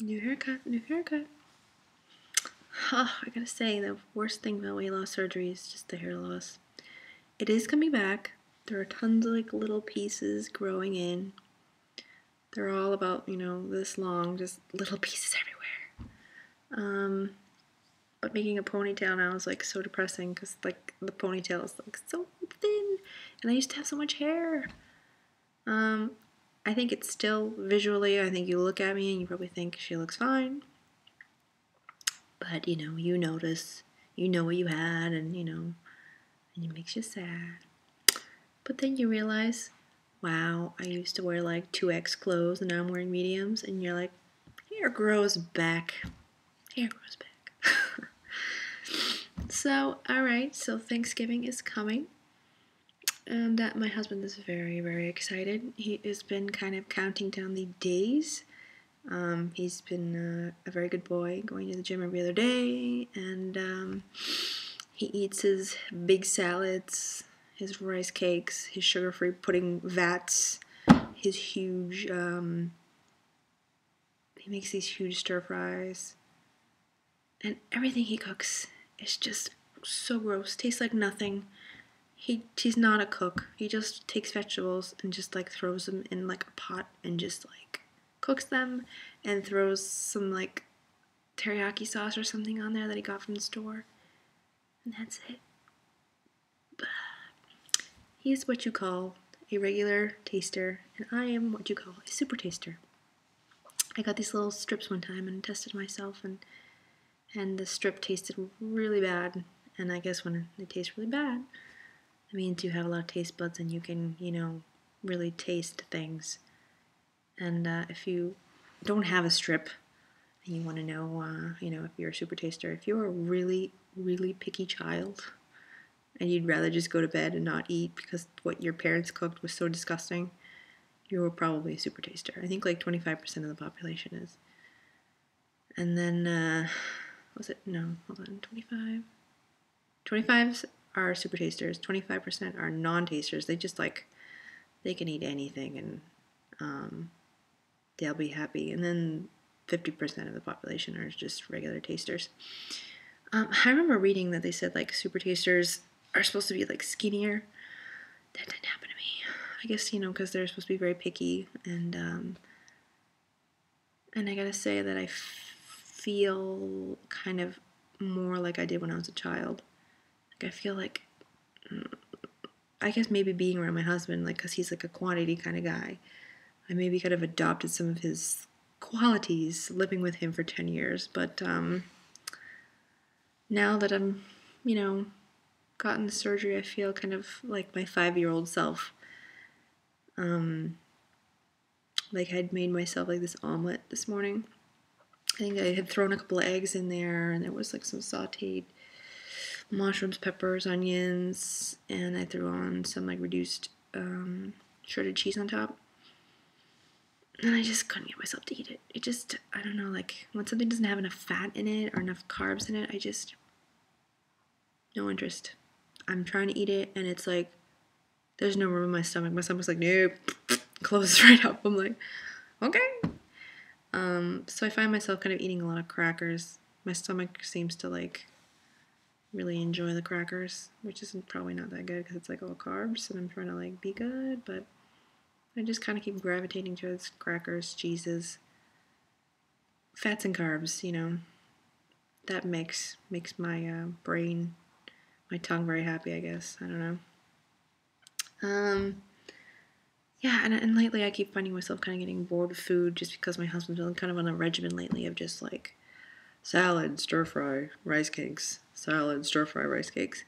New haircut, new haircut. Oh, I gotta say, the worst thing about weight loss surgery is just the hair loss. It is coming back. There are tons of like little pieces growing in. They're all about, this long, just little pieces everywhere. But making a ponytail now is like so depressing because like the ponytail is like so thin, and I used to have so much hair. I think it's still visually. I think you look at me and you probably think she looks fine, but you notice, you know what you had, and and it makes you sad. But then you realize, wow, I used to wear like 2X clothes and now I'm wearing mediums, and you're like, hair grows back. Hair grows back. So, alright, so Thanksgiving is coming, and my husband is very, very excited. He has been kind of counting down the days. He's been a very good boy, going to the gym every other day, and he eats his big salads, his rice cakes, his sugar-free pudding vats, his huge, he makes these huge stir fries, and everything he cooks is just so gross, tastes like nothing. He's not a cook. He just takes vegetables and just like throws them in like a pot and just like cooks them and throws some like teriyaki sauce or something on there that he got from the store. And that's it. He's what you call a regular taster, and I am what you call a super taster. I got these little strips one time and tested myself, and the strip tasted really bad. And I guess when they taste really bad, it means you have a lot of taste buds and you can, really taste things. And if you don't have a strip and you want to know, if you're a super taster, if you're a really, really picky child and you'd rather just go to bed and not eat because what your parents cooked was so disgusting, you're probably a super taster. I think like 25% of the population is. And then, was it? No, hold on, 25? 25 are super tasters, 25% are non-tasters. They just they can eat anything and they'll be happy. And then 50% of the population are just regular tasters. I remember reading that they said like super tasters are supposed to be like skinnier. That didn't happen to me. I guess, because they're supposed to be very picky, and I gotta say that I feel kind of more like I did when I was a child. Like I feel like, I guess maybe being around my husband, like, because he's like a quantity kind of guy, I maybe could have adopted some of his qualities living with him for 10 years. But now that I'm, gotten the surgery, I feel kind of like my 5-year-old self. Like I'd made myself like this omelet this morning. I think I had thrown a couple of eggs in there, and there was like some sauteed mushrooms, peppers, onions, and I threw on some like reduced shredded cheese on top. And I just couldn't get myself to eat it. It just, I don't know, like when something doesn't have enough fat in it or enough carbs in it, no interest. I'm trying to eat it, and it's like, there's no room in my stomach. My stomach's like, nope, closes right up. I'm like, okay. So I find myself kind of eating a lot of crackers. My stomach seems to like really enjoy the crackers, which isn't probably not that good because it's like all carbs, and I'm trying to like be good, but I just kind of keep gravitating towards crackers, cheeses, fats and carbs. That makes my brain, my tongue very happy, I guess. I don't know. Yeah, and lately I keep finding myself kind of getting bored of food just because my husband's been kind of on a regimen lately of just like salad, stir fry, rice cakes, salad, stir fry, rice cakes.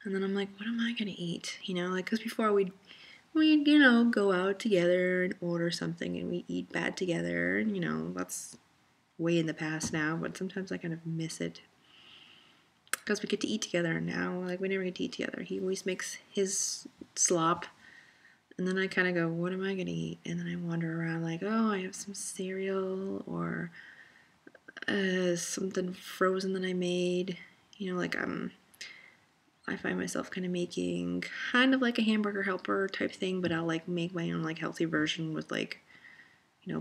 And then I'm like, what am I gonna eat? Like, because before we'd go out together and order something and we eat bad together, and that's way in the past now, but sometimes I kind of miss it because we get to eat together now. Like, we never get to eat together. He always makes his slop, and then I kind of go, what am I gonna eat? And then I wander around like, oh, I have some cereal or something frozen that I made. I find myself kind of making kind of like a hamburger helper type thing, but I'll like make my own like healthy version with like,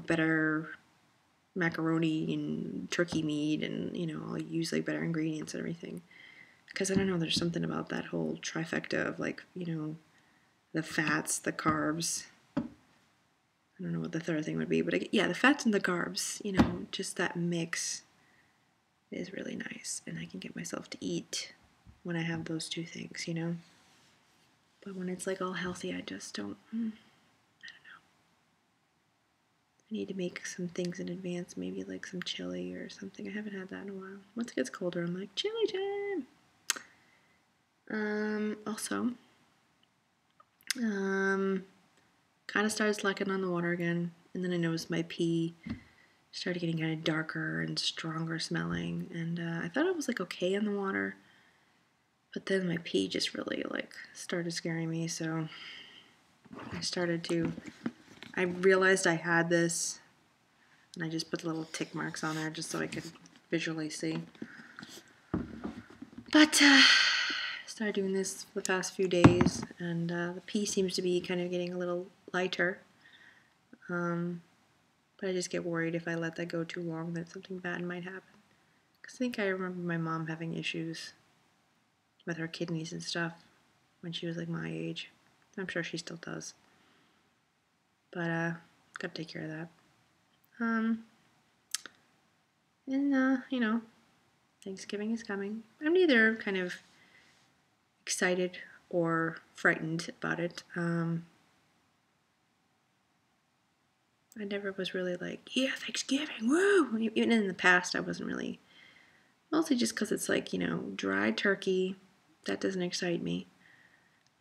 better macaroni and turkey meat, and I'll use like better ingredients and everything. Because I don't know, there's something about that whole trifecta of like, the fats, the carbs. I don't know what the third thing would be, but yeah, the fats and the carbs, just that mix is really nice. And I can get myself to eat when I have those two things, But when it's like all healthy, I just don't, I don't know. I need to make some things in advance, maybe like some chili or something. I haven't had that in a while. Once it gets colder, I'm like, chili time! Also, kind of started slacking on the water again, and then I noticed my pee started getting kind of darker and stronger smelling, and I thought it was like okay in the water, but then my pee just really like started scaring me, so I realized I had this, and I just put little tick marks on there just so I could visually see. But started doing this for the past few days, and the pee seems to be kind of getting a little lighter. But I just get worried if I let that go too long that something bad might happen. Because I think I remember my mom having issues with her kidneys and stuff when she was like my age. I'm sure she still does. But gotta take care of that. And Thanksgiving is coming. I'm neither kind of excited or frightened about it. I never was really like, yeah, Thanksgiving, woo! Even in the past, I wasn't really. Mostly just because it's like, dry turkey. That doesn't excite me.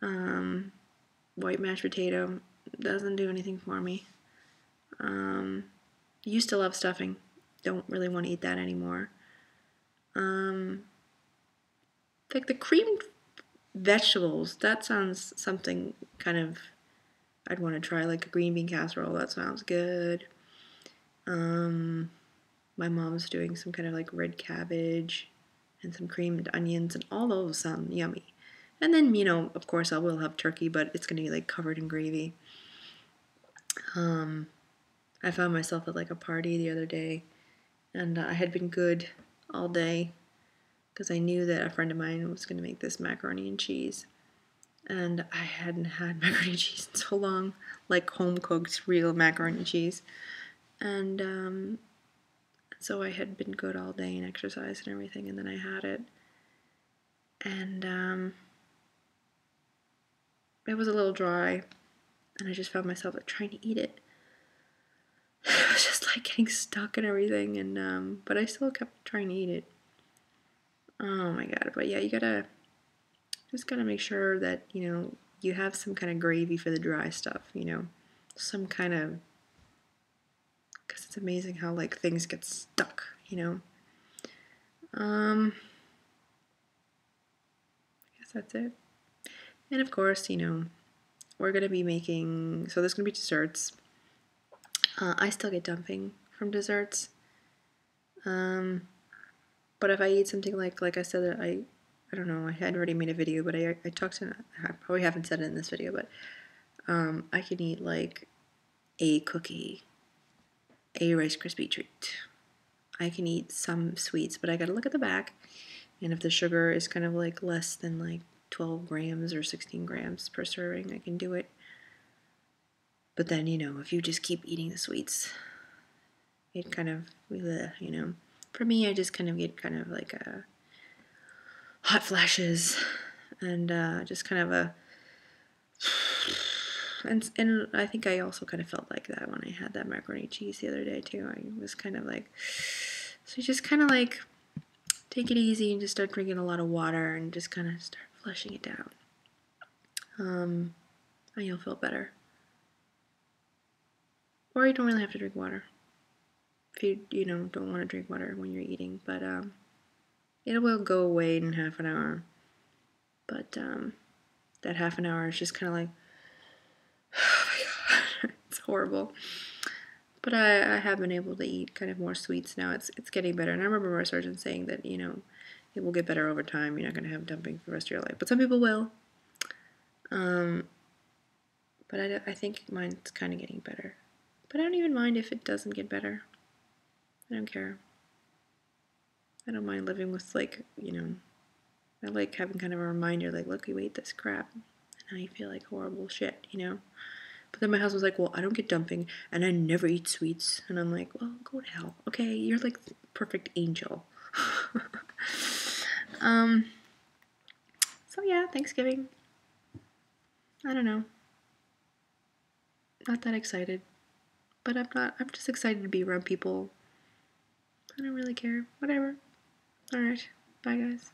White mashed potato doesn't do anything for me. Used to love stuffing. Don't really want to eat that anymore. Like the creamed vegetables, that sounds something kind of I'd want to try, like a green bean casserole. That sounds good. My mom's doing some kind of like red cabbage and some creamed onions, and all those sound yummy. And then, of course I will have turkey, but it's going to be like covered in gravy. I found myself at like a party the other day, and I had been good all day because I knew that a friend of mine was going to make this macaroni and cheese. And I hadn't had macaroni and cheese in so long, like home-cooked real macaroni and cheese. And so I had been good all day and exercised and everything, and then I had it. And it was a little dry, and I just found myself like trying to eat it. It was just like getting stuck and everything, and but I still kept trying to eat it. Oh my god, but yeah, you just gotta make sure that, you have some kind of gravy for the dry stuff, some kind of, because it's amazing how like things get stuck, I guess that's it. And of course, we're gonna be making, so there's gonna be desserts. I still get dumping from desserts. But if I eat something like I said, I don't know, I had already made a video, but I talked to, I probably haven't said it in this video, but I can eat like a cookie, a Rice Krispie treat. I can eat some sweets, but I gotta look at the back, and if the sugar is kind of like less than like 12 grams or 16 grams per serving, I can do it. But then, if you just keep eating the sweets, it kind of, For me, I just kind of get kind of like a hot flashes, and just kind of a, and I think I also kind of felt like that when I had that macaroni and cheese the other day too. I was kind of like, so you just kind of like take it easy and just start drinking a lot of water and just kind of start flushing it down. And you'll feel better. Or you don't really have to drink water if you don't want to drink water when you're eating, but it will go away in half an hour. But that half an hour is just kind of like, oh my god, it's horrible. But I have been able to eat kind of more sweets now. It's getting better. And I remember my surgeon saying that, it will get better over time. You're not going to have dumping for the rest of your life. But some people will. But I think mine's kind of getting better. But I don't even mind if it doesn't get better. I don't care. I don't mind living with, like, you know, I like having kind of a reminder, like, look, you ate this crap, and now you feel like horrible shit, you know? But then my husband's like, well, I don't get dumping, and I never eat sweets. And I'm like, well, go to hell. Okay, you're like the perfect angel. So yeah, Thanksgiving. I don't know. Not that excited. But I'm just excited to be around people. I don't really care. Whatever. Alright. Bye, guys.